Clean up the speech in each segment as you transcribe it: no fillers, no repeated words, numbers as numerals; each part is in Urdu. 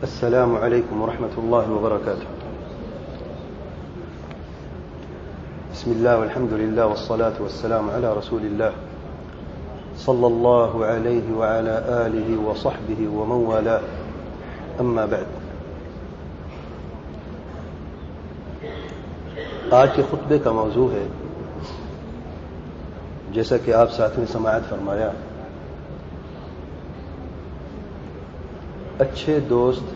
السلام عليكم ورحمة الله وبركاته. بسم الله والحمد لله والصلاة والسلام على رسول الله صلى الله عليه وعلى آله وصحبه ومن والاه. أما بعد. آج کے خطبے کا موضوع ہے، جیسا کہ آپ ساتھ میں سماعت فرمایا، اچھے دوست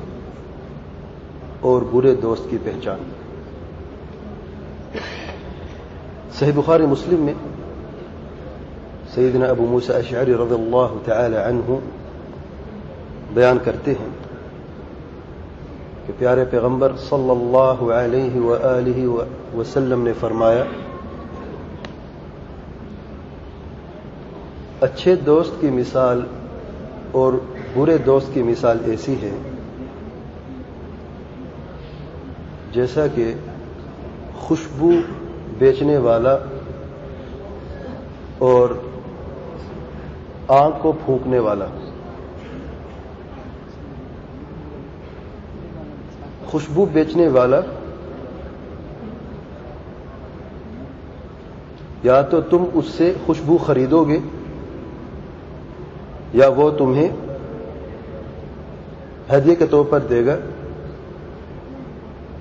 اور برے دوست کی پہچان. صحیح بخاری مسلم میں سیدنا ابو موسیٰ اشعری رضی اللہ تعالی عنہ بیان کرتے ہیں کہ پیارے پیغمبر صلی اللہ علیہ وآلہ وسلم نے فرمایا، اچھے دوست کی مثال اور برے دوست کی مثال ایسی ہے جیسا کہ خوشبو بیچنے والا اور آگ کو پھونکنے والا. خوشبو بیچنے والا یا تو تم اس سے خوشبو خریدو گے یا وہ تمہیں ہدیے کے طور پر دے گا،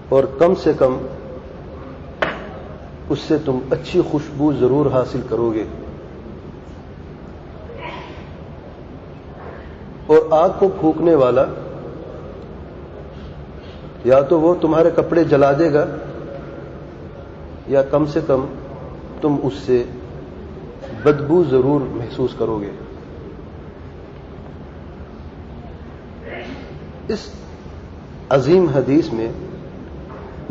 اور کم سے کم اس سے تم اچھی خوشبو ضرور حاصل کرو گے. اور آگ کو پھونکنے والا یا تو وہ تمہارے کپڑے جلا دے گا یا کم سے کم تم اس سے بدبو ضرور محسوس کرو گے. اس عظیم حدیث میں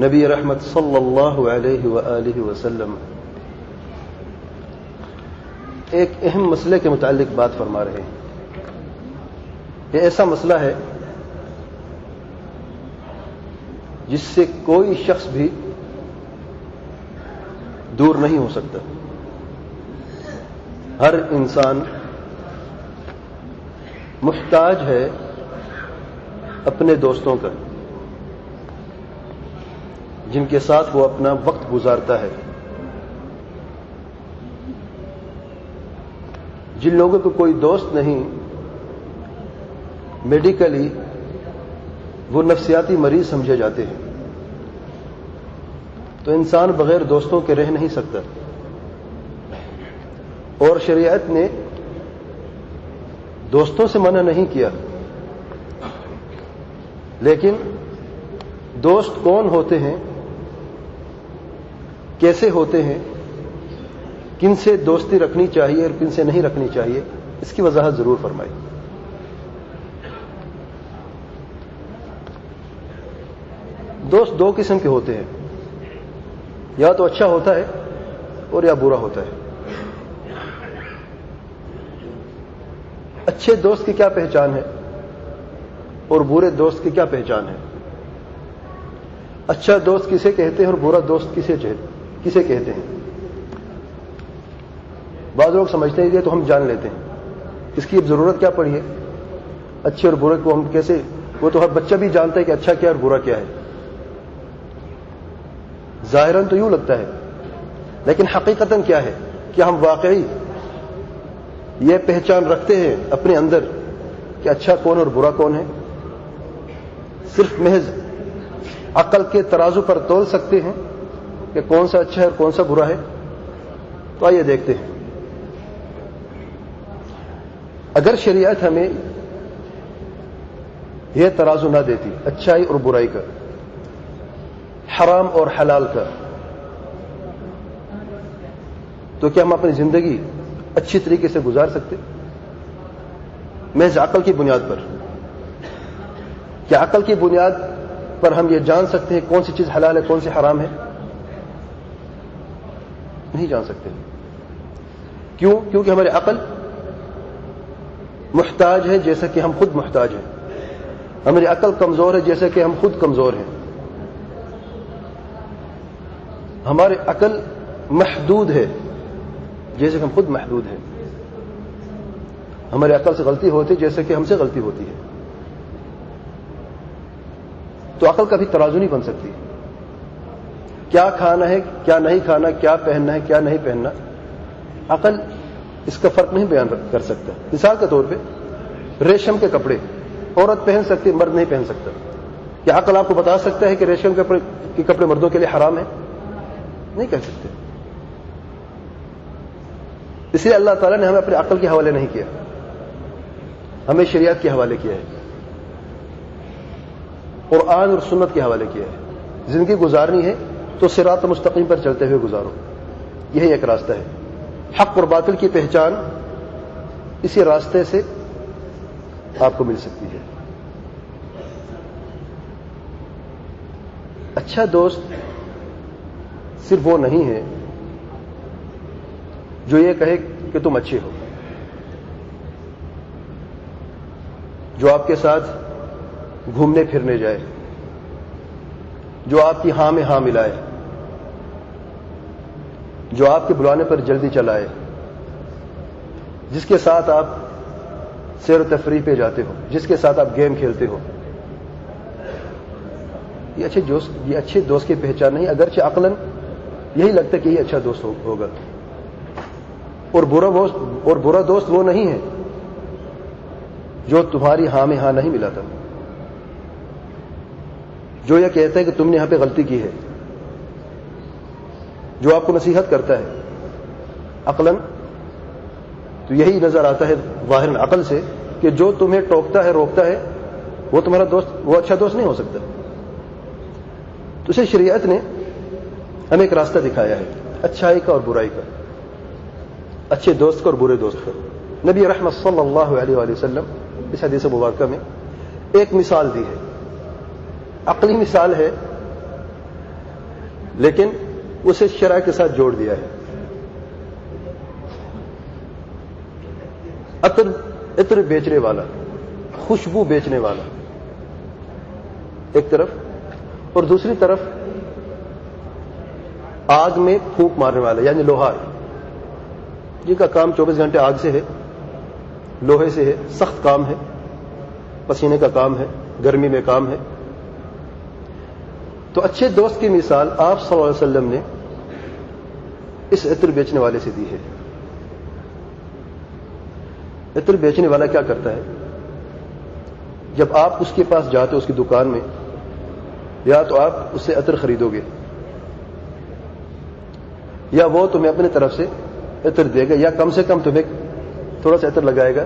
نبی رحمت صلی اللہ علیہ وآلہ وسلم ایک اہم مسئلے کے متعلق بات فرما رہے ہیں. یہ ایسا مسئلہ ہے جس سے کوئی شخص بھی دور نہیں ہو سکتا. ہر انسان محتاج ہے اپنے دوستوں کا، جن کے ساتھ وہ اپنا وقت گزارتا ہے. جن لوگوں کو کوئی دوست نہیں، میڈیکلی وہ نفسیاتی مریض سمجھے جاتے ہیں. تو انسان بغیر دوستوں کے رہ نہیں سکتا. اور شریعت نے دوستوں سے منع نہیں کیا، لیکن دوست کون ہوتے ہیں، کیسے ہوتے ہیں، کن سے دوستی رکھنی چاہیے اور کن سے نہیں رکھنی چاہیے، اس کی وضاحت ضرور فرمائی. دوست دو قسم کے ہوتے ہیں، یا تو اچھا ہوتا ہے اور یا برا ہوتا ہے. اچھے دوست کی کیا پہچان ہے اور برے دوست کی کیا پہچان ہے؟ اچھا دوست کسے کہتے ہیں اور برا دوست کسے کہتے ہیں؟ بعض لوگ سمجھتے ہیں کہ تو ہم جان لیتے ہیں، اس کی ضرورت کیا پڑی ہے؟ اچھے اور برے کو ہم کیسے، وہ تو ہر بچہ بھی جانتا ہے کہ اچھا کیا اور برا کیا ہے. ظاہراً تو یوں لگتا ہے، لیکن حقیقتاً کیا ہے؟ کہ ہم واقعی یہ پہچان رکھتے ہیں اپنے اندر کہ اچھا کون اور برا کون ہے؟ صرف محض عقل کے ترازو پر تول سکتے ہیں کہ کون سا اچھا ہے اور کون سا برا ہے؟ تو آئیے دیکھتے ہیں. اگر شریعت ہمیں یہ ترازو نہ دیتی اچھائی اور برائی کا، حرام اور حلال کا، تو کیا ہم اپنی زندگی اچھی طریقے سے گزار سکتے؟ محض عقل کی بنیاد پر. کیا عقل کی بنیاد پر ہم یہ جان سکتے ہیں کون سی چیز حلال ہے کون سی حرام ہے؟ نہیں جان سکتے. کیوں؟ کیونکہ ہماری عقل محتاج ہے جیسا کہ ہم خود محتاج ہیں. ہماری عقل کمزور ہے جیسا کہ ہم خود کمزور ہیں. ہماری عقل محدود ہے جیسے کہ ہم خود محدود ہیں. ہماری عقل سے غلطی ہوتی جیسے کہ ہم سے غلطی ہوتی ہے. تو عقل کبھی ترازو نہیں بن سکتی. کیا کھانا ہے کیا نہیں کھانا، کیا پہننا ہے کیا نہیں پہننا، عقل اس کا فرق نہیں بیان کر سکتا. مثال کے طور پہ ریشم کے کپڑے عورت پہن سکتی، مرد نہیں پہن سکتا. کیا عقل آپ کو بتا سکتا ہے کہ ریشم کے کپڑے مردوں کے لیے حرام ہے؟ نہیں کہہ سکتے. اس لیے اللہ تعالیٰ نے ہمیں اپنے عقل کے حوالے نہیں کیا، ہمیں شریعت کے حوالے کیا ہے، قرآن اور سنت کے حوالے کیا ہے. زندگی گزارنی ہے تو صراط مستقیم پر چلتے ہوئے گزارو، یہی ایک راستہ ہے. حق اور باطل کی پہچان اسی راستے سے آپ کو مل سکتی ہے. اچھا دوست صرف وہ نہیں ہے جو یہ کہے کہ تم اچھے ہو، جو آپ کے ساتھ گھومنے پھرنے جائے، جو آپ کی ہاں میں ہاں ملائے، جو آپ کے بلانے پر جلدی چلائے، جس کے ساتھ آپ سیر و تفریح پہ جاتے ہو، جس کے ساتھ آپ گیم کھیلتے ہو. یہ اچھے دوست کی پہچان نہیں. اگرچہ عقلاً یہی لگتا ہے کہ یہ اچھا دوست ہوگا. اور برا دوست وہ نہیں ہے جو تمہاری ہاں میں ہاں نہیں ملاتا، جو یہ کہتا ہے کہ تم نے یہاں پہ غلطی کی ہے، جو آپ کو نصیحت کرتا ہے. عقلاً تو یہی نظر آتا ہے ظاہراً عقل سے کہ جو تمہیں ٹوکتا ہے روکتا ہے وہ تمہارا دوست، وہ اچھا دوست نہیں ہو سکتا. تو اسے شریعت نے ہمیں ایک راستہ دکھایا ہے اچھائی کا اور برائی کا، اچھے دوست کا اور برے دوست کا. نبی رحمت صلی اللہ علیہ وآلہ وسلم اس حدیث مبارکہ میں ایک مثال دی ہے، عقلی مثال ہے لیکن اسے شرع کے ساتھ جوڑ دیا ہے. عطر بیچنے والا، خوشبو بیچنے والا ایک طرف، اور دوسری طرف آگ میں پھونک مارنے والا یعنی لوہار، جن کا کام 24 گھنٹے آگ سے ہے، لوہے سے ہے، سخت کام ہے، پسینے کا کام ہے، گرمی میں کام ہے. تو اچھے دوست کی مثال آپ صلی اللہ علیہ وسلم نے اس عطر بیچنے والے سے دی ہے. عطر بیچنے والا کیا کرتا ہے؟ جب آپ اس کے پاس جاتے اس کی دکان میں، یا تو آپ اس سے عطر خریدو گے یا وہ تمہیں اپنی طرف سے عطر دے گا، یا کم سے کم تمہیں تھوڑا سا عطر لگائے گا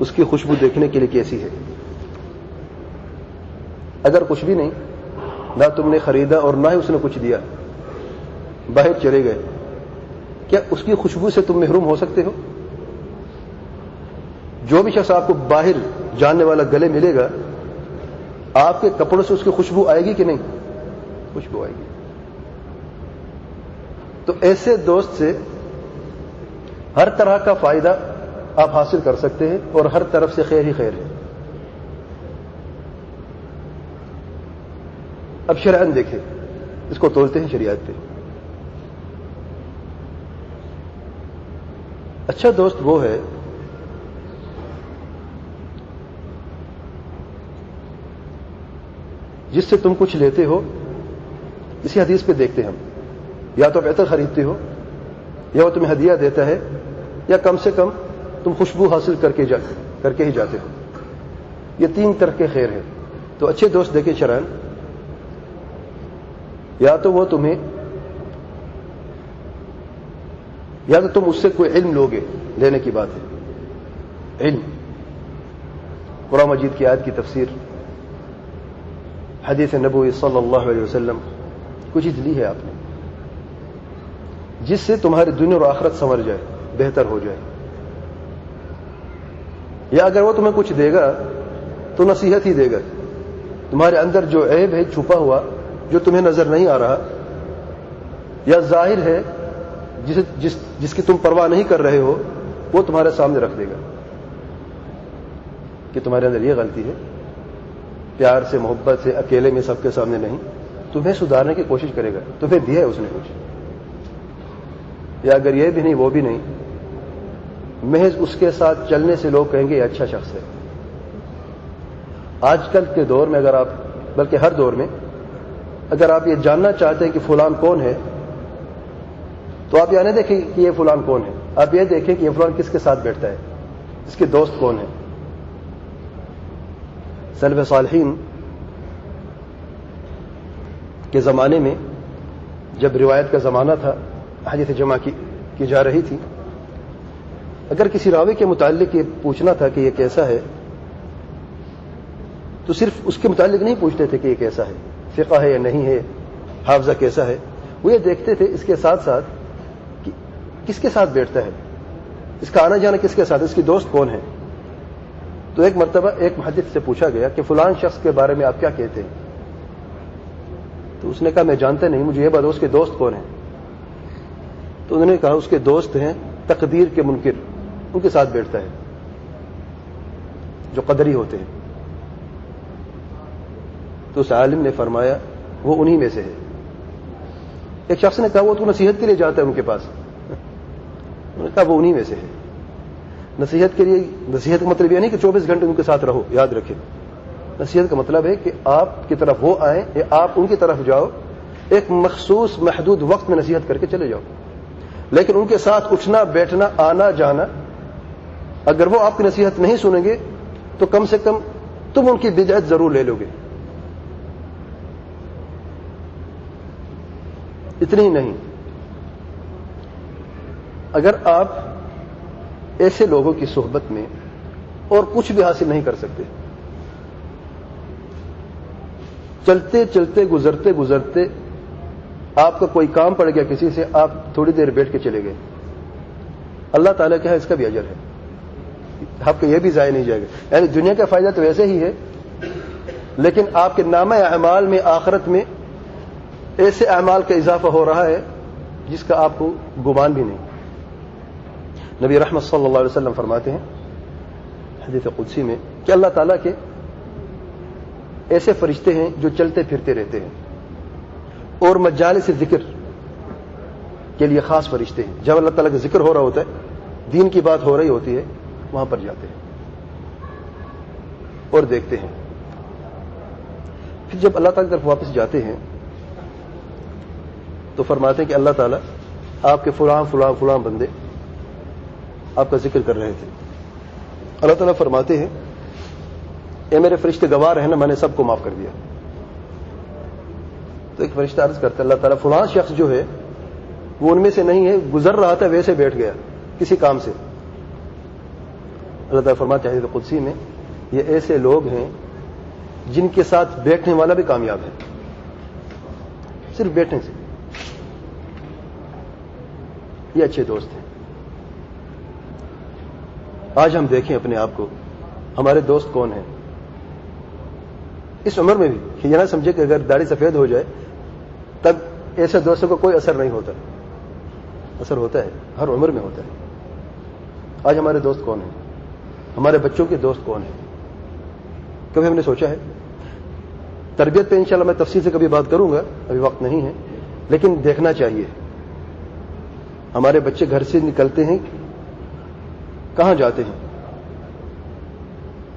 اس کی خوشبو دیکھنے کے لیے کیسی ہے. اگر کچھ بھی نہیں، نہ تم نے خریدا اور نہ ہی اس نے کچھ دیا، باہر چلے گئے، کیا اس کی خوشبو سے تم محروم ہو سکتے ہو؟ جو بھی شخص آپ کو باہر جاننے والا گلے ملے گا، آپ کے کپڑوں سے اس کی خوشبو آئے گی کہ نہیں؟ خوشبو آئے گی. تو ایسے دوست سے ہر طرح کا فائدہ آپ حاصل کر سکتے ہیں اور ہر طرف سے خیر ہی خیر ہے. اب شرعاً دیکھیں، اس کو تولتے ہیں شریعت پہ. اچھا دوست وہ ہے جس سے تم کچھ لیتے ہو. اسی حدیث پہ دیکھتے ہیں ہم، یا تو آپ عطر خریدتے ہو، یا وہ تمہیں ہدیہ دیتا ہے، یا کم سے کم تم خوشبو حاصل کر کے ہی جاتے ہو. یہ 3 طرح کے خیر ہیں. تو اچھے دوست دیکھیں شرعاً، یا تو وہ تمہیں، یا تو تم اس سے کوئی علم لوگے، لینے کی بات ہے، علم، قرآن مجید کی آیت کی تفسیر، حدیث نبوی صلی اللہ علیہ وسلم، کچھ چیز لی ہے آپ نے جس سے تمہاری دنیا اور آخرت سنور جائے، بہتر ہو جائے. یا اگر وہ تمہیں کچھ دے گا تو نصیحت ہی دے گا. تمہارے اندر جو عیب ہے چھپا ہوا، جو تمہیں نظر نہیں آ رہا یا ظاہر ہے، جس کی تم پرواہ نہیں کر رہے ہو، وہ تمہارے سامنے رکھ دے گا کہ تمہارے اندر یہ غلطی ہے. پیار سے، محبت سے، اکیلے میں، سب کے سامنے نہیں، تمہیں سدھارنے کی کوشش کرے گا. تمہیں دیا ہے اس نے کچھ، یا اگر یہ بھی نہیں وہ بھی نہیں، محض اس کے ساتھ چلنے سے لوگ کہیں گے یہ اچھا شخص ہے. آج کل کے دور میں اگر آپ، بلکہ ہر دور میں اگر آپ یہ جاننا چاہتے ہیں کہ فلان کون ہے، تو آپ یہ نہیں دیکھیں کہ یہ فلان کون ہے، آپ یہ دیکھیں کہ یہ فلان کس کے ساتھ بیٹھتا ہے، اس کے دوست کون ہیں۔ سلف صالحین کے زمانے میں جب روایت کا زمانہ تھا، حدیث جمع کی جا رہی تھی، اگر کسی راوی کے متعلق یہ پوچھنا تھا کہ یہ کیسا ہے، تو صرف اس کے متعلق نہیں پوچھتے تھے کہ یہ کیسا ہے، فقہ ہے یا نہیں ہے، حافظہ کیسا ہے، وہ یہ دیکھتے تھے اس کے ساتھ ساتھ کہ کس کے ساتھ بیٹھتا ہے، اس کا آنا جانا کس کے ساتھ، اس کی دوست کون ہے۔ تو ایک مرتبہ ایک محدث سے پوچھا گیا کہ فلان شخص کے بارے میں آپ کیا کہتے ہیں؟ تو اس نے کہا میں جانتا نہیں، مجھے یہ بتا اس کے دوست کون ہیں۔ تو انہوں نے کہا اس کے دوست ہیں تقدیر کے منکر، ان کے ساتھ بیٹھتا ہے جو قدری ہوتے ہیں۔ تو اس عالم نے فرمایا وہ انہی میں سے ہے۔ ایک شخص نے کہا وہ تو نصیحت کے لیے جاتا ہے ان کے پاس، انہوں نے کہا وہ انہی میں سے ہے۔ نصیحت کے لیے، نصیحت کا مطلب یہ نہیں کہ 24 گھنٹے ان کے ساتھ رہو، یاد رکھیں، نصیحت کا مطلب ہے کہ آپ کی طرف وہ آئیں یا آپ ان کی طرف جاؤ، ایک مخصوص محدود وقت میں نصیحت کر کے چلے جاؤ، لیکن ان کے ساتھ اٹھنا بیٹھنا آنا جانا، اگر وہ آپ کی نصیحت نہیں سنیں گے تو کم سے کم تم ان کی بدعت ضرور لے لو گے۔ اتنی ہی نہیں، اگر آپ ایسے لوگوں کی صحبت میں اور کچھ بھی حاصل نہیں کر سکتے، چلتے چلتے گزرتے گزرتے آپ کا کوئی کام پڑ گیا کسی سے، آپ تھوڑی دیر بیٹھ کے چلے گئے، اللہ تعالیٰ کیا ہے اس کا بھی اجر ہے، آپ کا یہ بھی ضائع نہیں جائے گا۔ یعنی دنیا کا فائدہ تو ویسے ہی ہے، لیکن آپ کے نامہ اعمال میں آخرت میں ایسے اعمال کا اضافہ ہو رہا ہے جس کا آپ کو گمان بھی نہیں۔ نبی رحمت صلی اللہ علیہ وسلم فرماتے ہیں حدیث قدسی میں کہ اللہ تعالیٰ کے ایسے فرشتے ہیں جو چلتے پھرتے رہتے ہیں، اور مجالس ذکر کے لیے خاص فرشتے ہیں، جب اللہ تعالیٰ کا ذکر ہو رہا ہوتا ہے، دین کی بات ہو رہی ہوتی ہے، وہاں پر جاتے ہیں اور دیکھتے ہیں۔ پھر جب اللہ تعالیٰ کی طرف واپس جاتے ہیں تو فرماتے ہیں کہ اللہ تعالیٰ آپ کے فلاں فلاں فلاں بندے آپ کا ذکر کر رہے تھے۔ اللہ تعالیٰ فرماتے ہیں اے میرے فرشتے گواہ رہے نا، میں نے سب کو معاف کر دیا۔ تو ایک فرشتہ عرض کرتا ہے اللہ تعالیٰ فلاں شخص جو ہے وہ ان میں سے نہیں ہے، گزر رہا تھا ویسے بیٹھ گیا کسی کام سے۔ اللہ تعالیٰ فرماتے ہیں حدیث قدسی میں یہ ایسے لوگ ہیں جن کے ساتھ بیٹھنے والا بھی کامیاب ہے، صرف بیٹھنے سے، یہ اچھے دوست ہیں۔ آج ہم دیکھیں اپنے آپ کو، ہمارے دوست کون ہیں اس عمر میں بھی، یہ نہ سمجھے کہ اگر داڑھی سفید ہو جائے تب ایسے دوستوں کو کوئی اثر نہیں ہوتا، اثر ہوتا ہے، ہر عمر میں ہوتا ہے۔ آج ہمارے دوست کون ہیں، ہمارے بچوں کے دوست کون ہیں، کبھی ہم نے سوچا ہے؟ تربیت پہ انشاءاللہ میں تفصیل سے کبھی بات کروں گا، ابھی وقت نہیں ہے، لیکن دیکھنا چاہیے ہمارے بچے گھر سے نکلتے ہیں کہاں جاتے ہیں،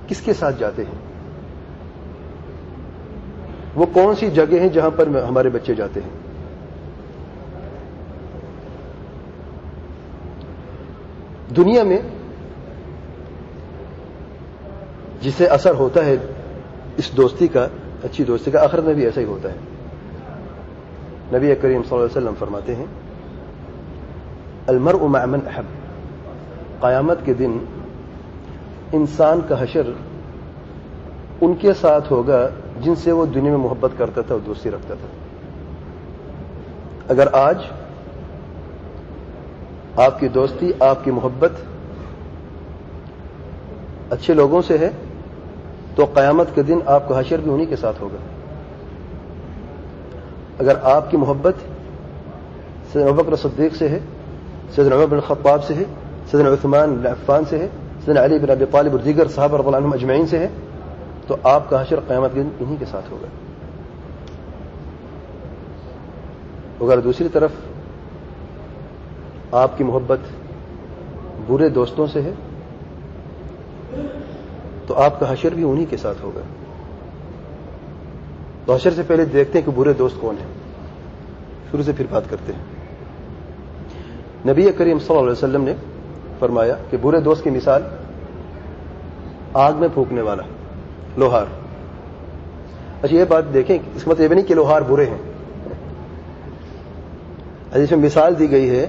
کس کے ساتھ جاتے ہیں، وہ کون سی جگہ ہیں جہاں پر ہمارے بچے جاتے ہیں۔ دنیا میں جسے اثر ہوتا ہے اس دوستی کا، اچھی دوستی کا، آخرت میں بھی ایسا ہی ہوتا ہے۔ نبی کریم صلی اللہ علیہ وسلم فرماتے ہیں المرء مع من احب، قیامت کے دن انسان کا حشر ان کے ساتھ ہوگا جن سے وہ دنیا میں محبت کرتا تھا اور دوستی رکھتا تھا۔ اگر آج آپ کی دوستی، آپ کی محبت اچھے لوگوں سے ہے تو قیامت کے دن آپ کا حشر بھی انہی کے ساتھ ہوگا۔ اگر آپ کی محبت سیدنا ابوبکر صدیق سے ہے، سیدنا عمر بن الخطاب سے ہے، سیدنا عثمان بن عفان سے ہے، سیدنا علی بن ابی طالب اور دیگر صحابہ رضی اللہ عنہم اجمعین سے ہے، تو آپ کا حشر قیامت کے دن انہی کے ساتھ ہوگا۔ اگر دوسری طرف آپ کی محبت برے دوستوں سے ہے تو آپ کا حشر بھی انہی کے ساتھ ہوگا۔ تو حشر سے پہلے دیکھتے ہیں کہ برے دوست کون ہیں، شروع سے پھر بات کرتے ہیں۔ نبی کریم صلی اللہ علیہ وسلم نے فرمایا کہ برے دوست کی مثال آگ میں پھونکنے والا لوہار۔ اچھا یہ بات دیکھیں، اس کا مطلب یہ بھی نہیں کہ لوہار برے ہیں، حدیث میں مثال دی گئی ہے،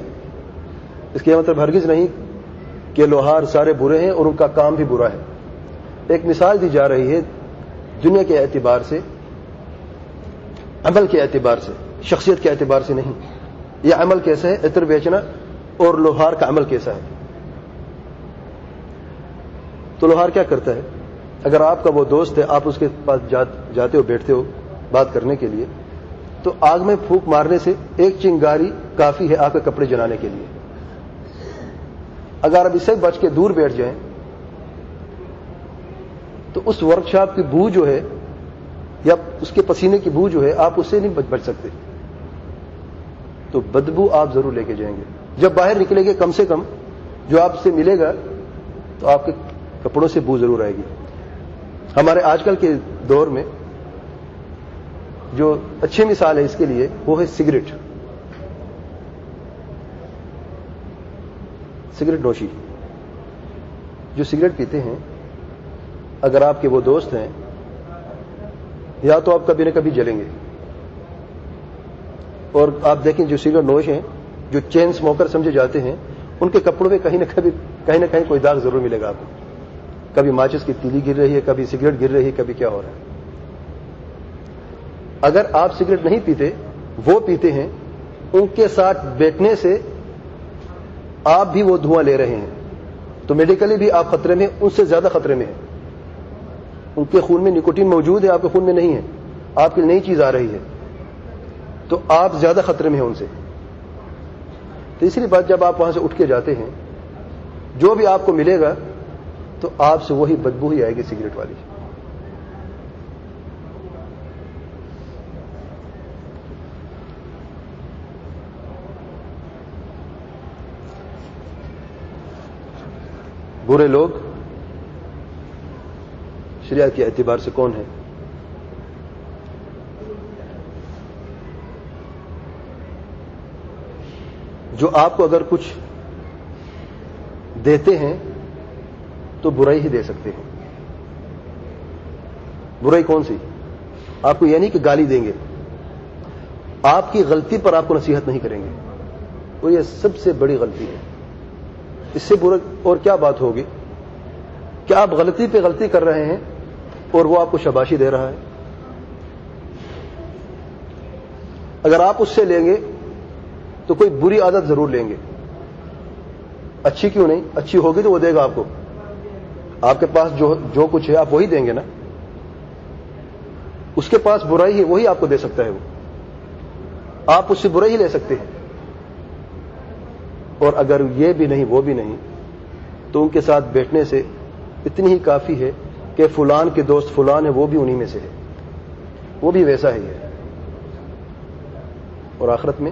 اس کا مطلب ہرگز نہیں کہ لوہار سارے برے ہیں اور ان کا کام بھی برا ہے۔ ایک مثال دی جا رہی ہے دنیا کے اعتبار سے، عمل کے اعتبار سے، شخصیت کے اعتبار سے نہیں۔ یہ عمل کیسا ہے، عطر بیچنا، اور لوہار کا عمل کیسا ہے۔ تو لوہار کیا کرتا ہے، اگر آپ کا وہ دوست ہے، آپ اس کے پاس جاتے ہو، بیٹھتے ہو بات کرنے کے لیے، تو آگ میں پھونک مارنے سے ایک چنگاری کافی ہے آپ کے کپڑے جلانے کے لیے۔ اگر آپ اس سے بچ کے دور بیٹھ جائیں تو اس ورک شاپ کی بو جو ہے یا اس کے پسینے کی بو جو ہے آپ اس سے نہیں بچ سکتے، تو بدبو آپ ضرور لے کے جائیں گے۔ جب باہر نکلیں گے کم سے کم جو آپ سے ملے گا تو آپ کے کپڑوں سے بو ضرور آئے گی۔ ہمارے آج کل کے دور میں جو اچھی مثال ہے اس کے لیے وہ ہے سگریٹ نوشی۔ جو سگریٹ پیتے ہیں اگر آپ کے وہ دوست ہیں، یا تو آپ کبھی نہ کبھی جلیں گے، اور آپ دیکھیں جو سگریٹ نوش ہیں، جو چین اسموکر سمجھے جاتے ہیں، ان کے کپڑوں میں کہیں نہ کہیں کوئی داغ ضرور ملے گا آپ کو۔ کبھی ماچس کی تیلی گر رہی ہے، کبھی سگریٹ گر رہی ہے، کبھی کیا ہو رہا ہے۔ اگر آپ سگریٹ نہیں پیتے، وہ پیتے ہیں، ان کے ساتھ بیٹھنے سے آپ بھی وہ دھواں لے رہے ہیں، تو میڈیکلی بھی آپ خطرے میں، ان سے زیادہ خطرے میں ہیں۔ ان کے خون میں نکوٹین موجود ہے، آپ کے خون میں نہیں ہے، آپ کی نئی چیز آ رہی ہے، تو آپ زیادہ خطرے میں ہیں ان سے۔ تیسری بات، جب آپ وہاں سے اٹھ کے جاتے ہیں، جو بھی آپ کو ملے گا تو آپ سے وہی بدبو ہی آئے گی سگریٹ والی۔ برے لوگ شریعت کے اعتبار سے کون ہیں؟ جو آپ کو اگر کچھ دیتے ہیں تو برائی ہی دے سکتے ہیں۔ برائی کون سی؟ آپ کو یہ نہیں کہ گالی دیں گے، آپ کی غلطی پر آپ کو نصیحت نہیں کریں گے، تو یہ سب سے بڑی غلطی ہے۔ اس سے برا اور کیا بات ہوگی کہ آپ غلطی پہ غلطی کر رہے ہیں اور وہ آپ کو شاباشی دے رہا ہے۔ اگر آپ اس سے لیں گے تو کوئی بری عادت ضرور لیں گے، اچھی کیوں نہیں، اچھی ہوگی تو وہ دے گا آپ کو۔ آپ کے پاس جو کچھ ہے آپ وہی دیں گے نا، اس کے پاس برائی ہے وہی آپ کو دے سکتا ہے، وہ آپ اس سے برائی ہی لے سکتے ہیں۔ اور اگر یہ بھی نہیں وہ بھی نہیں تو ان کے ساتھ بیٹھنے سے اتنی ہی کافی ہے کہ فلان کے دوست فلان ہے، وہ بھی انہی میں سے ہے، وہ بھی ویسا ہی ہے۔ اور آخرت میں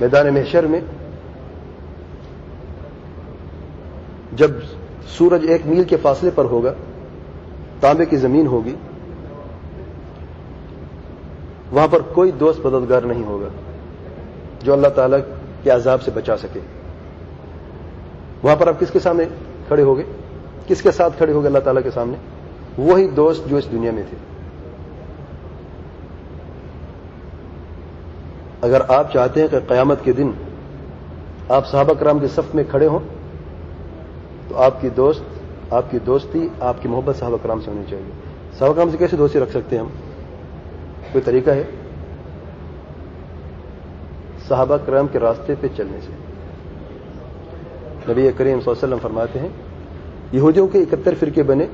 میدان محشر میں جب سورج 1 میل کے فاصلے پر ہوگا، تانبے کی زمین ہوگی، وہاں پر کوئی دوست مددگار نہیں ہوگا جو اللہ تعالیٰ کے عذاب سے بچا سکے۔ وہاں پر آپ کس کے سامنے کھڑے ہوگے، کس کے ساتھ کھڑے ہوگے اللہ تعالیٰ کے سامنے؟ وہی دوست جو اس دنیا میں تھے۔ اگر آپ چاہتے ہیں کہ قیامت کے دن آپ صحابہ کرام کے صف میں کھڑے ہوں تو آپ کی دوستی، آپ کی محبت صحابہ کرام سے ہونی چاہیے۔ صحابہ کرام سے کیسے دوستی رکھ سکتے ہیں ہم؟ کوئی طریقہ ہے؟ صحابہ کرام کے راستے پہ چلنے سے۔ نبی کریم صلی اللہ علیہ وسلم فرماتے ہیں یہودیوں کے 71 فرقے بنے،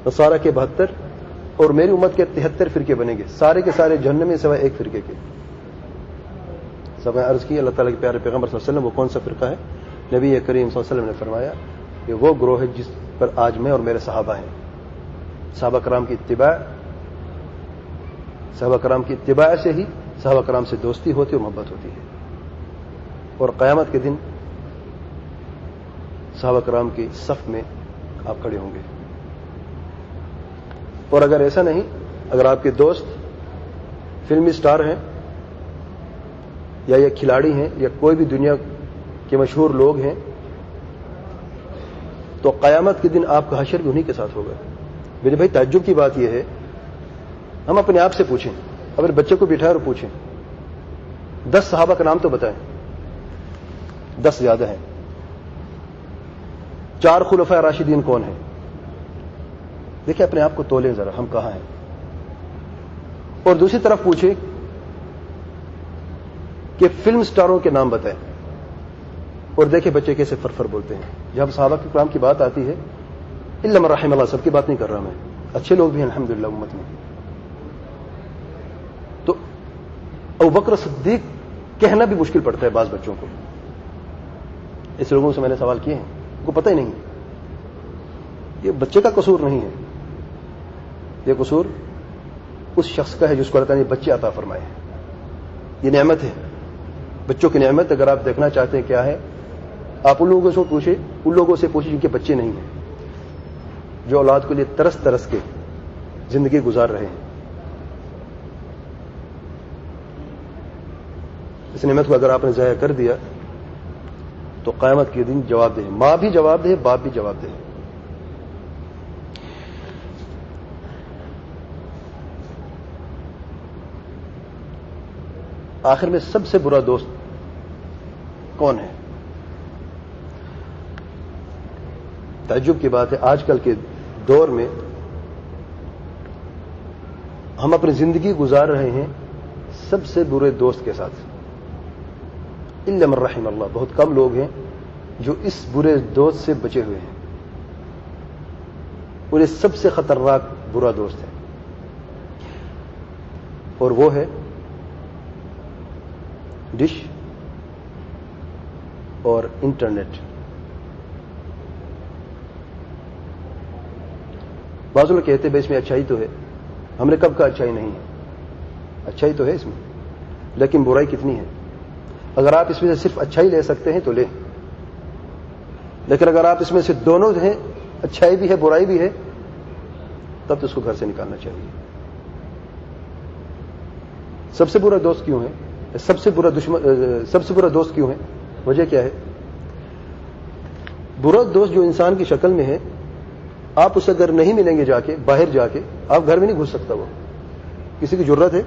نصارہ کے 72، اور میری امت کے 73 فرقے بنیں گے، سارے کے سارے جہنم میں سوائے ایک فرقے کے۔ سب نے عرض کی اللہ تعالیٰ کے پیارے پیغمبر صلی اللہ علیہ وسلم وہ کون سا فرقہ ہے؟ نبی کریم صلی اللہ علیہ وسلم نے فرمایا کہ وہ گروہ ہے جس پر آج میں اور میرے صحابہ ہیں۔ صحابہ کرام کی اتباع سے ہی صحابہ کرام سے دوستی ہوتی اور محبت ہوتی ہے، اور قیامت کے دن صحابہ کرام کی صف میں آپ کھڑے ہوں گے۔ اور اگر ایسا نہیں، اگر آپ کے دوست فلمی سٹار ہیں یا یہ کھلاڑی ہیں یا کوئی بھی دنیا کے مشہور لوگ ہیں، تو قیامت کے دن آپ کا حشر بھی انہی کے ساتھ ہوگا۔ میرے بھائی تعجب کی بات یہ ہے، ہم اپنے آپ سے پوچھیں، اگر بچے کو بٹھائے اور پوچھیں 10 صحابہ کا نام تو بتائیں، 10 زیادہ ہیں۔ 4 خلفاء راشدین کون ہیں؟ دیکھیں اپنے آپ کو تولیں ذرا، ہم کہاں ہیں؟ اور دوسری طرف پوچھیں کہ فلم سٹاروں کے نام بتائیں، اور دیکھیں بچے کیسے فرفر بولتے ہیں۔ جب صحابہ کے کرام کی بات آتی ہے، الا من رحم اللہ، سب کی بات نہیں کر رہا میں، اچھے لوگ بھی ہیں الحمدللہ امت میں، تو ابوبکر صدیق کہنا بھی مشکل پڑتا ہے بعض بچوں کو۔ ایسے لوگوں سے میں نے سوال کیے ہیں، ان کو پتہ ہی نہیں، یہ بچے کا قصور نہیں ہے، یہ قصور اس شخص کا ہے جس کو اللہ تعالیٰ نے بچے عطا فرمائے ہیں۔ یہ نعمت ہے، بچوں کی نعمت اگر آپ دیکھنا چاہتے ہیں کیا ہے، آپ ان لوگوں سے پوچھیں جن کے بچے نہیں ہیں، جو اولاد کے لیے ترس ترس کے زندگی گزار رہے ہیں۔ اس نعمت کو اگر آپ نے ضائع کر دیا تو قیامت کے دن جواب دہ، ماں بھی جواب دے، باپ بھی جواب دے۔ آخر میں سب سے برا دوست کون ہے؟ تعجب کی بات ہے، آج کل کے دور میں ہم اپنی زندگی گزار رہے ہیں سب سے برے دوست کے ساتھ۔ الا من رحم اللہ، بہت کم لوگ ہیں جو اس برے دوست سے بچے ہوئے ہیں، اور یہ سب سے خطرناک برا دوست ہے، اور وہ ہے ڈش اور انٹرنیٹ۔ بعض لوگ کہتے ہیں بھائی اس میں اچھائی تو ہے، ہم نے کب کہا اچھائی نہیں ہے؟ اچھائی تو ہے اس میں، لیکن برائی کتنی ہے؟ اگر آپ اس میں سے صرف اچھائی لے سکتے ہیں تو لیں، لیکن اگر آپ اس میں سے دونوں ہیں، اچھائی بھی ہے برائی بھی ہے، تب تو اس کو گھر سے نکالنا چاہیے۔ سب سے برا دوست کیوں ہے؟ سب سے برا دوست کیوں ہے؟ وجہ کیا ہے؟ برا دوست جو انسان کی شکل میں ہے، آپ اسے اگر نہیں ملیں گے جا کے، باہر جا کے، آپ گھر میں نہیں گھس سکتا۔ وہ کسی کی جرت ہے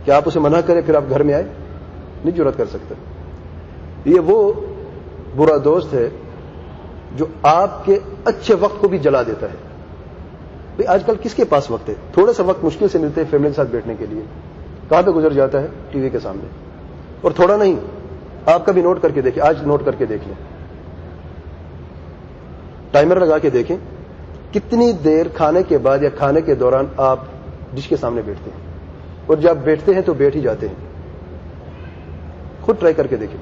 کہ آپ اسے منع کریں پھر آپ گھر میں آئے؟ نہیں جرت کر سکتا۔ یہ وہ برا دوست ہے جو آپ کے اچھے وقت کو بھی جلا دیتا ہے۔ بھئی آج کل کس کے پاس وقت ہے؟ تھوڑا سا وقت مشکل سے ملتے ہیں فیملی کے ساتھ بیٹھنے کے لیے، کہاں پہ گزر جاتا ہے؟ ٹی وی کے سامنے۔ اور تھوڑا نہیں، آپ کا بھی نوٹ کر کے دیکھیں، آج نوٹ کر کے دیکھ لیں، ٹائمر لگا کے دیکھیں کتنی دیر کھانے کے بعد یا کھانے کے دوران آپ ڈش کے سامنے بیٹھتے ہیں، اور جب بیٹھتے ہیں تو بیٹھ ہی جاتے ہیں۔ خود ٹرائی کر کے دیکھیں۔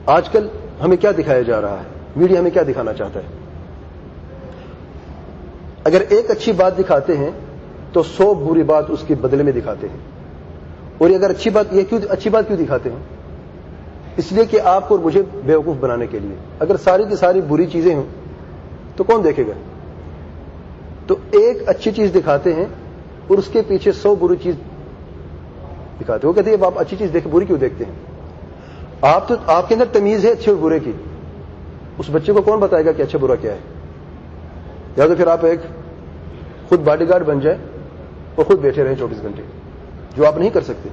آج کل ہمیں کیا دکھایا جا رہا ہے؟ میڈیا ہمیں کیا دکھانا چاہتا ہے؟ اگر ایک اچھی بات دکھاتے ہیں تو 100 بری بات اس کے بدلے میں دکھاتے ہیں، اور اگر اچھی بات کیوں دکھاتے ہیں؟ اس لیے کہ آپ کو اور مجھے بیوقوف بنانے کے لیے۔ اگر ساری کی ساری بری چیزیں ہوں تو کون دیکھے گا؟ تو ایک اچھی چیز دکھاتے ہیں اور اس کے پیچھے 100 بری چیز دکھاتے ہیں۔ وہ کہتے ہیں آپ اچھی چیز دیکھیں، بری کیوں دیکھتے ہیں؟ آپ کے اندر تمیز ہے اچھے اور برے کی، اس بچے کو کون بتائے گا کہ اچھا برا کیا ہے؟ یا تو پھر آپ ایک خود باڈی گارڈ بن جائیں اور خود بیٹھے رہیں 24 گھنٹے، جو آپ نہیں کر سکتے۔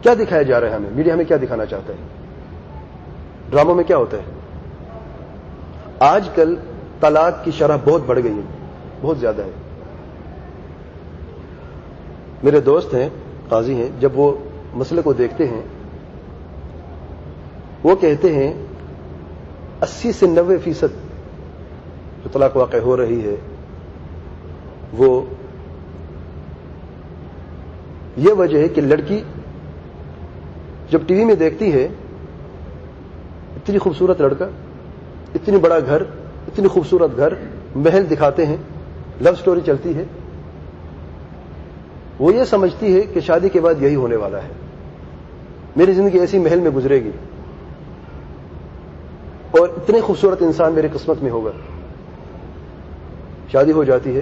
کیا دکھایا جا رہا ہے ہمیں؟ میڈیا ہمیں کیا دکھانا چاہتا ہے؟ ڈراموں میں کیا ہوتا ہے؟ آج کل طلاق کی شرح بہت بڑھ گئی ہے، بہت زیادہ ہے۔ میرے دوست ہیں، قاضی ہیں، جب وہ مسئلے کو دیکھتے ہیں وہ کہتے ہیں 80 سے 90% جو طلاق واقع ہو رہی ہے وہ یہ وجہ ہے کہ لڑکی جب ٹی وی میں دیکھتی ہے اتنی خوبصورت لڑکا، اتنی بڑا گھر، اتنی خوبصورت گھر، محل دکھاتے ہیں، لو سٹوری چلتی ہے، وہ یہ سمجھتی ہے کہ شادی کے بعد یہی ہونے والا ہے، میری زندگی ایسی محل میں گزرے گی، اتنے خوبصورت انسان میری قسمت میں ہوگا. شادی ہو جاتی ہے,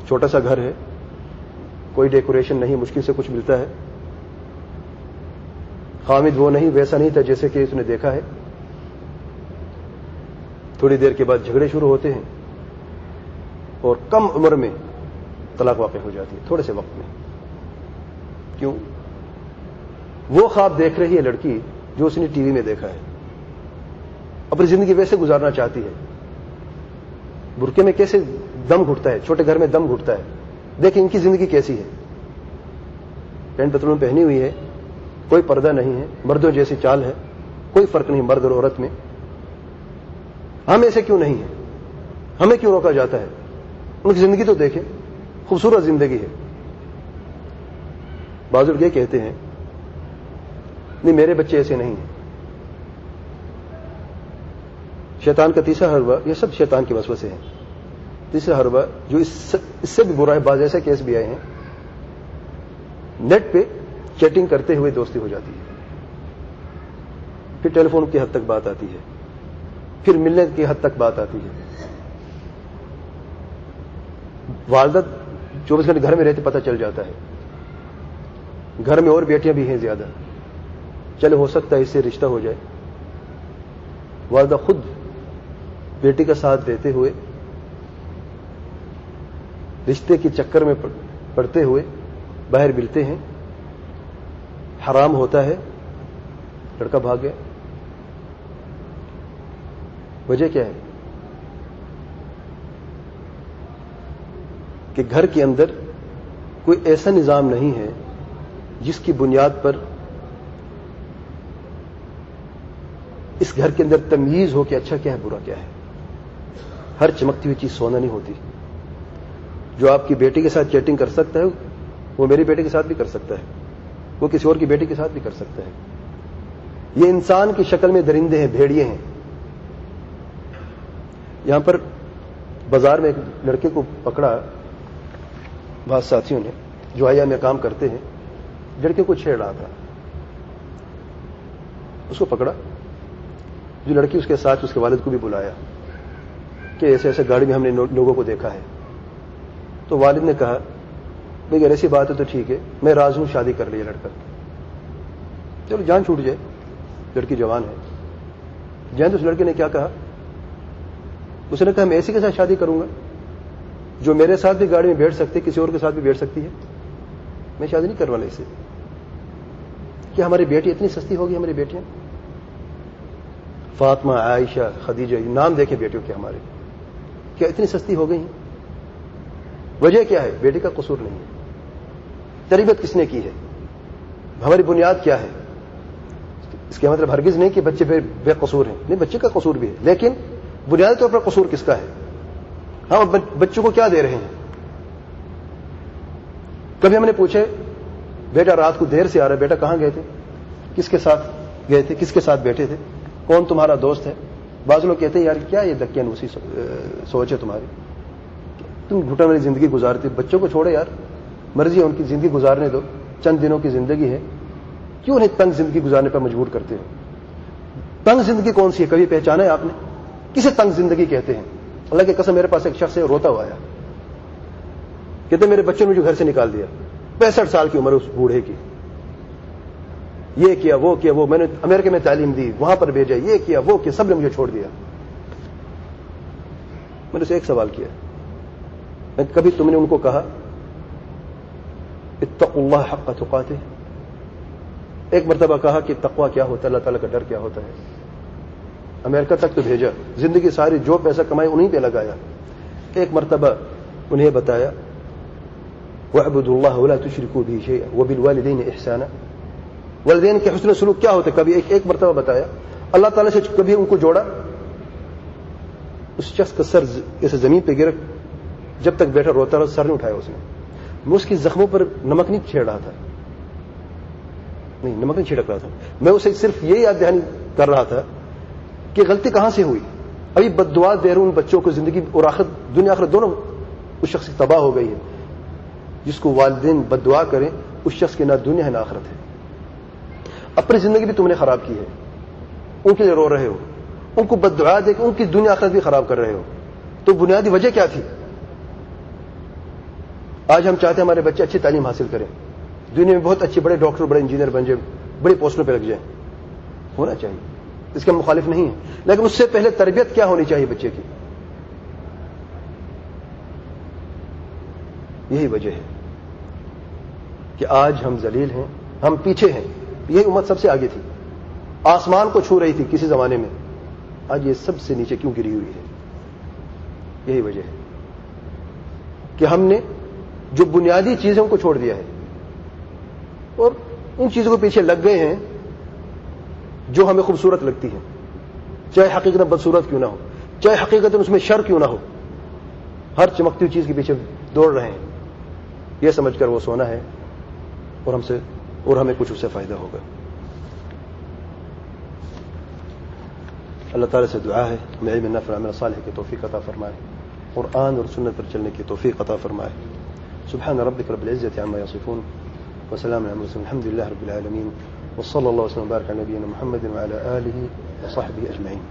چھوٹا سا گھر ہے, کوئی ڈیکوریشن نہیں, مشکل سے کچھ ملتا ہے. حامد وہ نہیں, ویسا نہیں تھا جیسے کہ اس نے دیکھا ہے. تھوڑی دیر کے بعد جھگڑے شروع ہوتے ہیں اور کم عمر میں طلاق واقع ہو جاتی ہے, تھوڑے سے وقت میں. کیوں؟ وہ خواب دیکھ رہی ہے لڑکی جو اس نے ٹی وی میں دیکھا ہے, اپنی زندگی ویسے گزارنا چاہتی ہے. برقعے میں کیسے دم گھٹتا ہے, چھوٹے گھر میں دم گھٹتا ہے. دیکھیں ان کی زندگی کیسی ہے, پینٹ پتلون پہنی ہوئی ہے, کوئی پردہ نہیں ہے, مردوں جیسی چال ہے, کوئی فرق نہیں مرد اور عورت میں. ہم ایسے کیوں نہیں ہیں؟ ہمیں کیوں روکا جاتا ہے؟ ان کی زندگی تو دیکھیں, خوبصورت زندگی ہے. بعض لوگ یہ کہتے ہیں نہیں میرے بچے ایسے نہیں ہیں. شیطان کا تیسرا حربہ, یہ سب شیطان کے وسوسے ہیں. تیسرا حربہ جو اس سے بھی برا ہے, بعض ایسے کیس بھی آئے ہیں, نیٹ پہ چیٹنگ کرتے ہوئے دوستی ہو جاتی ہے, پھر ٹیلی فون کی حد تک بات آتی ہے, پھر ملنے کی حد تک بات آتی ہے. والدہ 24 گھنٹے گھر میں رہتے پتہ چل جاتا ہے. گھر میں اور بیٹیاں بھی ہیں زیادہ, چلے ہو سکتا ہے اس سے رشتہ ہو جائے. والدہ خود بیٹی کا ساتھ دیتے ہوئے رشتے کے چکر میں پڑتے ہوئے باہر ملتے ہیں, حرام ہوتا ہے, لڑکا بھاگ گیا. وجہ کیا ہے؟ کہ گھر کے اندر کوئی ایسا نظام نہیں ہے جس کی بنیاد پر اس گھر کے اندر تمیز ہو کہ اچھا کیا ہے برا کیا ہے. ہر چمکتی ہوئی چیز سونا نہیں ہوتی. جو آپ کی بیٹی کے ساتھ چیٹنگ کر سکتا ہے وہ میری بیٹی کے ساتھ بھی کر سکتا ہے, وہ کسی اور کی بیٹی کے ساتھ بھی کر سکتا ہے. یہ انسان کی شکل میں درندے ہیں, بھیڑیے ہیں. یہاں پر بازار میں ایک لڑکے کو پکڑا بعض ساتھیوں نے جو آیا میں کام کرتے ہیں, لڑکے کو چھیڑ رہا تھا. اس کو پکڑا, جو لڑکی اس کے ساتھ اس کے والد کو بھی بلایا کہ ایسے ایسے گاڑی میں ہم نے لوگوں کو دیکھا ہے. تو والد نے کہا بھائی اگر ایسی بات ہے تو ٹھیک ہے, میں راضی ہوں, شادی کر لیا لڑکا. چلو جان چھوٹ جائے, لڑکی جوان ہے. جان تو اس لڑکے نے کیا کہا, اس نے کہا میں ایسی کے ساتھ شادی کروں گا جو میرے ساتھ بھی گاڑی میں بیٹھ سکتی ہے, کسی اور کے ساتھ بھی بیٹھ سکتی ہے. میں شادی نہیں کرنے والا اس سے. کیا ہماری بیٹی اتنی سستی ہوگی؟ ہماری بیٹیاں فاطمہ, عائشہ, خدیجہ, نام دیکھیں بیٹیوں کے ہمارے, کیا اتنی سستی ہو گئی ہیں؟ وجہ کیا ہے؟ بیٹی کا قصور نہیں ہے. تربیت کس نے کی ہے؟ ہماری بنیاد کیا ہے؟ اس کا مطلب ہرگز نہیں کہ بچے بے قصور ہیں, نہیں, بچے کا قصور بھی ہے, لیکن بنیادی طور پر قصور کس کا ہے؟ ہم بچوں کو کیا دے رہے ہیں؟ کبھی ہم نے پوچھے بیٹا رات کو دیر سے آ رہا ہے, بیٹا کہاں گئے تھے, کس کے ساتھ گئے تھے, کس کے ساتھ بیٹھے تھے, کون تمہارا دوست ہے؟ بعض لوگ کہتے ہیں یار کیا یہ دکیانوسی سوچ ہے تمہاری, تم گھٹن والی زندگی گزارتے. بچوں کو چھوڑے یار, مرضی ہے ان کی زندگی گزارنے دو, چند دنوں کی زندگی ہے, کیوں انہیں تنگ زندگی گزارنے پر مجبور کرتے ہو؟ تنگ زندگی کون سی ہے؟ کبھی پہچانا ہے آپ نے کسے تنگ زندگی کہتے ہیں؟ اللہ کی قسم, میرے پاس ایک شخص ہے, روتا ہوا آیا, کہتے میرے بچوں نے مجھے گھر سے نکال دیا, 65 سال کی عمر اس بوڑھے کی, یہ کیا وہ کیا, وہ میں نے امریکہ میں تعلیم دی, وہاں پر بھیجا, یہ کیا وہ کیا, سب نے مجھے چھوڑ دیا. میں نے اسے ایک سوال کیا, میں کبھی تم نے ان کو کہا اتقوا اللہ حق تقاتہ؟ ایک مرتبہ کہا کہ تقوی کیا ہوتا ہے, اللہ تعالیٰ کا ڈر کیا ہوتا ہے. امریکہ تک تو بھیجا, زندگی ساری جو پیسہ کمائے انہیں پہ لگایا. ایک مرتبہ انہیں بتایا وَاعْبُدُوا اللَّهَ وَلَا تُشْرِكُوا بِهِ شَيْئًا وَبِالْوَالِدَيْنِ إِحْسَانًا. والدین کے حسن سلوک کیا ہوتا ہے, کبھی ایک مرتبہ بتایا. اللہ تعالیٰ سے کبھی ان کو جوڑا. اس شخص کا سر ایسے زمین پہ گر, جب تک بیٹھا روتا رہا, سر نہیں اٹھایا اس نے. میں اس کی زخموں پر نمک نہیں چھیڑ رہا تھا, نہیں نمک نہیں چھڑک رہا تھا, میں اسے صرف یہ یاد دہانی کر رہا تھا کہ غلطی کہاں سے ہوئی. ابھی بد دعا دے رہے ان بچوں کو, زندگی اور آخرت, دنیا آخرت دونوں اس شخص کی تباہ ہو گئی ہے. جس کو والدین بد دعا کریں اس شخص کی نہ دنیا ہے نہ آخرت ہے. اپنی زندگی بھی تم نے خراب کی ہے. ان کے لیے رو رہے ہو, ان کو بد دعا دے کے ان کی دنیا آخرت بھی خراب کر رہے ہو, تو بنیادی وجہ کیا تھی؟ آج ہم چاہتے ہیں ہمارے بچے اچھی تعلیم حاصل کریں, دنیا میں بہت اچھے بڑے ڈاکٹر, بڑے انجینئر بن جائیں, بڑی پوسٹوں پہ لگ جائیں, ہونا چاہیے, اس کا مخالف نہیں ہے, لیکن اس سے پہلے تربیت کیا ہونی چاہیے بچے کی؟ یہی وجہ ہے کہ آج ہم ذلیل ہیں, ہم پیچھے ہیں. یہی امت سب سے آگے تھی, آسمان کو چھو رہی تھی کسی زمانے میں, آج یہ سب سے نیچے کیوں گری ہوئی ہے؟ یہی وجہ ہے کہ ہم نے جو بنیادی چیزوں کو چھوڑ دیا ہے اور ان چیزوں کے پیچھے لگ گئے ہیں جو ہمیں خوبصورت لگتی ہیں, چاہے حقیقت بدصورت کیوں نہ ہو, چاہے حقیقت اس میں شر کیوں نہ ہو, ہر چمکتی ہوئی چیز کے پیچھے دوڑ رہے ہیں یہ سمجھ کر وہ سونا ہے اور ہمیں کچھ اس سے فائدہ ہوگا. اللہ تعالیٰ سے دعا ہے ہمیں علم نافع عمل صالح کی توفیق عطا فرمائے, قرآن اور سنت پر چلنے کی توفیق عطا فرمائے. سبحان ربک رب العزة عما يصفون وسلام على المرسلين الحمد لله رب العالمين وصلى الله وسلم وبارك على نبينا محمد وعلى آله وصحبه أجمعين.